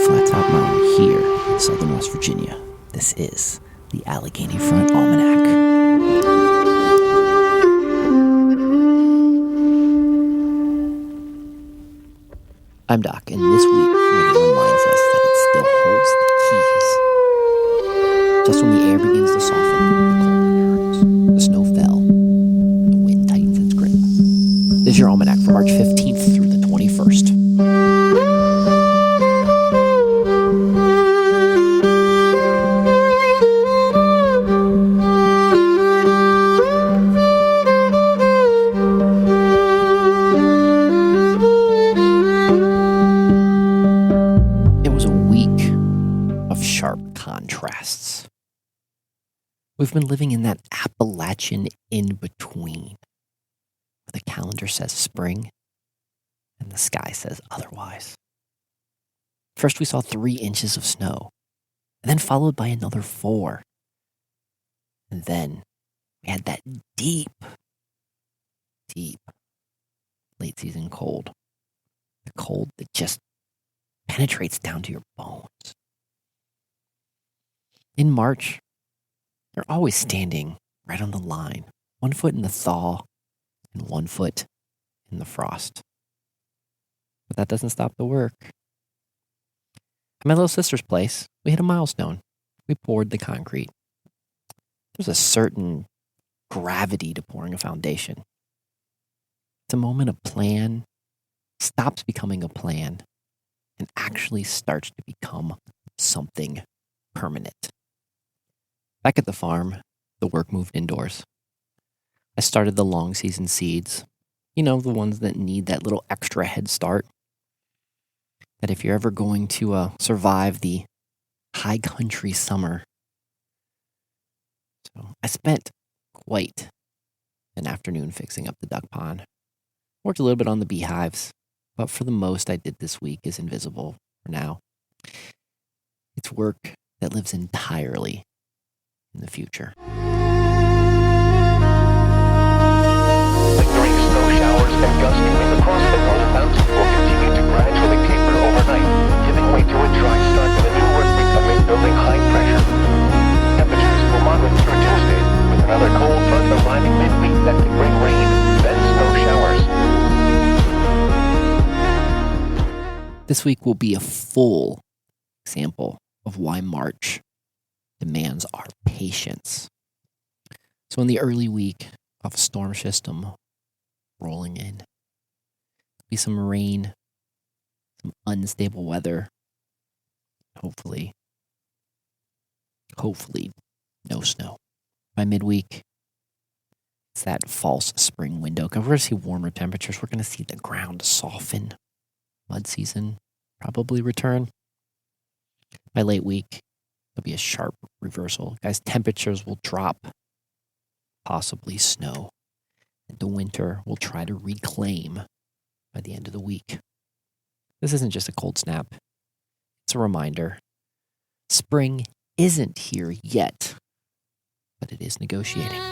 Flat Top Mountain here in southern West Virginia. This is the Allegheny Front Almanac. I'm Doc, and this week weather reminds us that it still holds the keys. Just when the air begins to soften, the cold returns, the snow fell, the wind tightens its grip. This is your Almanac for March 15th through the 21st. Contrasts. We've been living in that Appalachian in-between, where the calendar says spring and the sky says otherwise. First we saw 3 inches of snow, and then followed by another 4. And then we had that deep late season cold. The cold that just penetrates down to your bones. In March, you're always standing right on the line, 1 foot in the thaw and 1 foot in the frost. But that doesn't stop the work. At my little sister's place, we hit a milestone. We poured the concrete. There's a certain gravity to pouring a foundation. It's a moment a plan stops becoming a plan and actually starts to become something permanent. Back at the farm, the work moved indoors. I started the long season seeds. You know, the ones that need that little extra head start. That if you're ever going to survive the high country summer. So I spent quite an afternoon fixing up the duck pond. Worked a little bit on the beehives, but for the most I did this week is invisible for now. It's work that lives entirely in the future. Lingering snow showers and gusty wind across the northern mountains will continue to gradually taper overnight, giving way to a dry start to the new work week amid building high pressure. Temperatures will moderate through Tuesday, with another cold front arriving midweek that could bring rain, then snow showers. This week will be a full example of why March demands our patience. So in the early week of a storm system rolling in, there'll be some rain, some unstable weather, hopefully no snow. By midweek, it's that false spring window. We're going to see warmer temperatures. We're going to see the ground soften. Mud season probably return. By late week, there'll be a sharp reversal. Guys, temperatures will drop, possibly snow, and the winter will try to reclaim by the end of the week. This isn't just a cold snap. It's a reminder. Spring isn't here yet, but it is negotiating.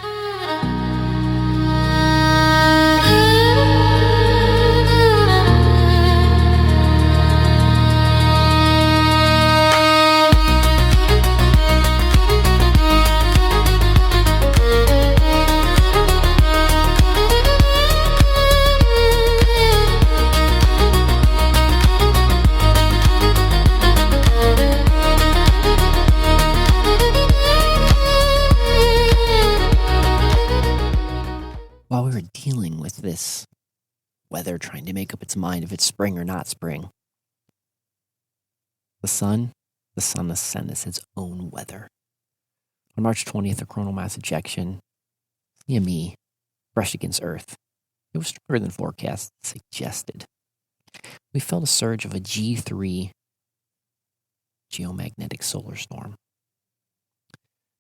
While we were dealing with this weather trying to make up its mind if it's spring or not spring, the sun has sent us its own weather. On March 20th, a coronal mass ejection, CME, brushed against Earth. It was stronger than forecasts suggested. We felt a surge of a G3 geomagnetic solar storm.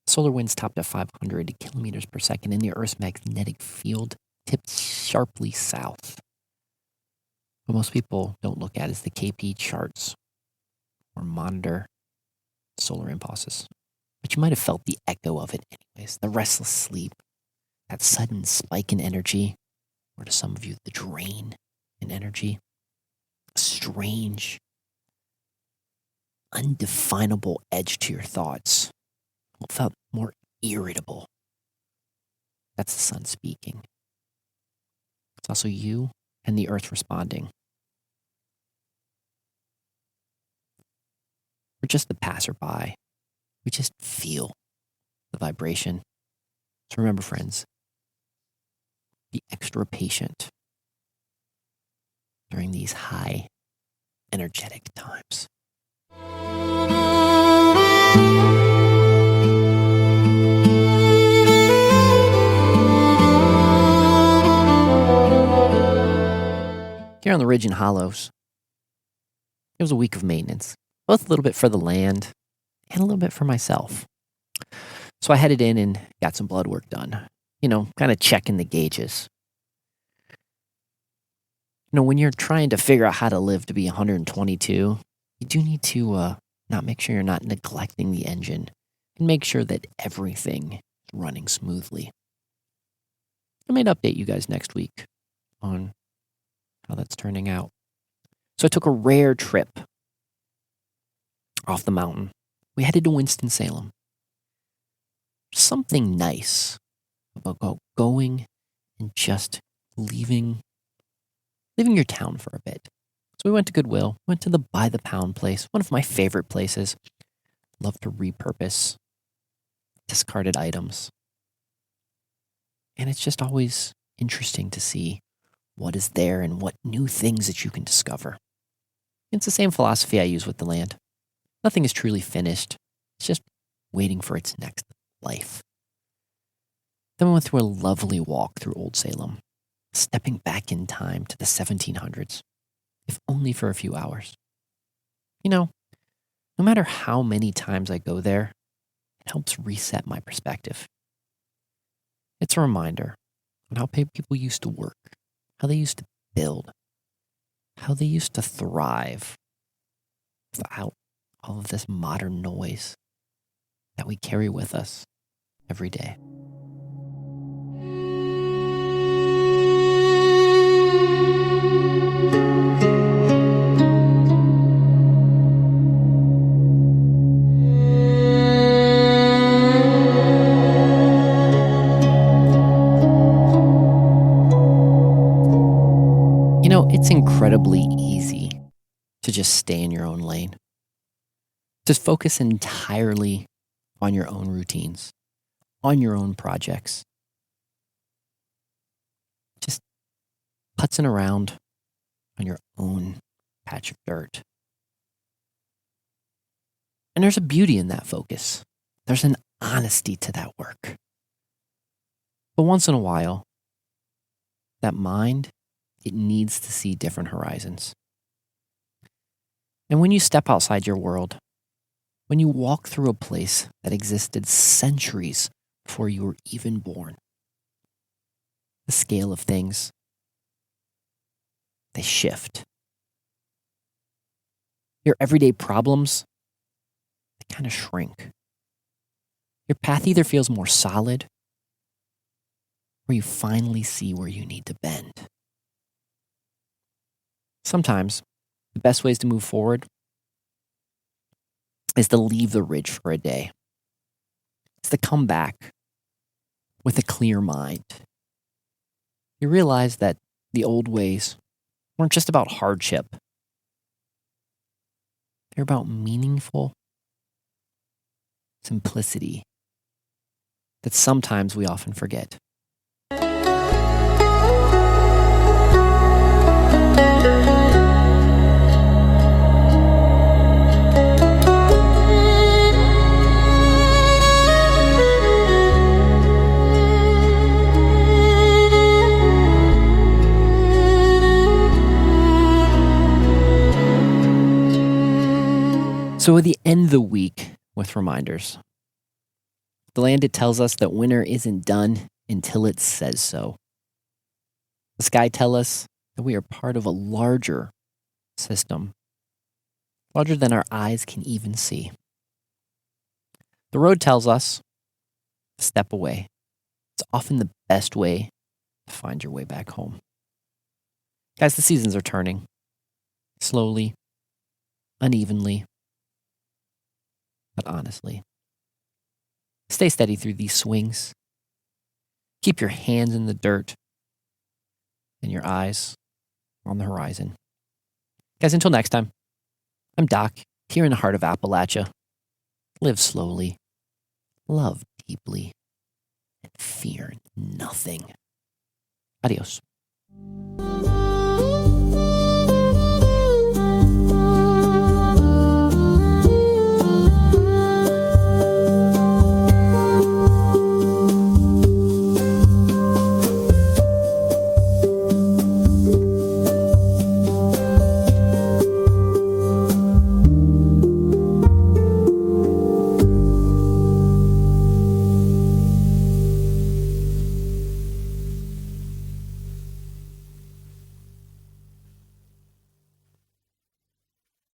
Solar winds topped at 500 kilometers per second, and the Earth's magnetic field tipped sharply south. What most people don't look at is the KP charts or monitor solar impulses. But you might have felt the echo of it anyways. The restless sleep, that sudden spike in energy, or to some of you, the drain in energy. A strange undefinable edge to your thoughts. It felt more irritable. That's the sun speaking. It's also you and the earth responding. We're just the passerby. We just feel the vibration. So remember, friends, be extra patient during these high energetic times. Here on the Ridge and Hollows, it was a week of maintenance, both a little bit for the land and a little bit for myself. So I headed in and got some blood work done, kind of checking the gauges. When you're trying to figure out how to live to be 122, you do need to make sure you're not neglecting the engine and make sure that everything is running smoothly. I may update you guys next week on how that's turning out. So I took a rare trip off the mountain. We headed to Winston-Salem. Something nice about going and just leaving your town for a bit. So we went to Goodwill, went to the By the Pound place, one of my favorite places. Love to repurpose discarded items. And it's just always interesting to see what is there and what new things that you can discover. It's the same philosophy I use with the land. Nothing is truly finished. It's just waiting for its next life. Then we went through a lovely walk through Old Salem, stepping back in time to the 1700s, if only for a few hours. No matter how many times I go there, it helps reset my perspective. It's a reminder on how people used to work, how they used to build, how they used to thrive without all of this modern noise that we carry with us every day. It's incredibly easy to just stay in your own lane. Just focus entirely on your own routines, on your own projects. Just putzing around on your own patch of dirt. And there's a beauty in that focus. There's an honesty to that work. But once in a while, that mind, it needs to see different horizons. And when you step outside your world, when you walk through a place that existed centuries before you were even born, the scale of things, they shift. Your everyday problems, they kind of shrink. Your path either feels more solid or you finally see where you need to bend. Sometimes the best ways to move forward is to leave the ridge for a day. It's to come back with a clear mind. You realize that the old ways weren't just about hardship. They're about meaningful simplicity that sometimes we often forget. So we end the week with reminders. The land, it tells us that winter isn't done until it says so. The sky tells us that we are part of a larger system, larger than our eyes can even see. The road tells us to step away. It's often the best way to find your way back home. Guys, the seasons are turning slowly, unevenly. But honestly, stay steady through these swings. Keep your hands in the dirt and your eyes on the horizon. Guys, until next time, I'm Doc, here in the heart of Appalachia. Live slowly, love deeply, and fear nothing. Adios.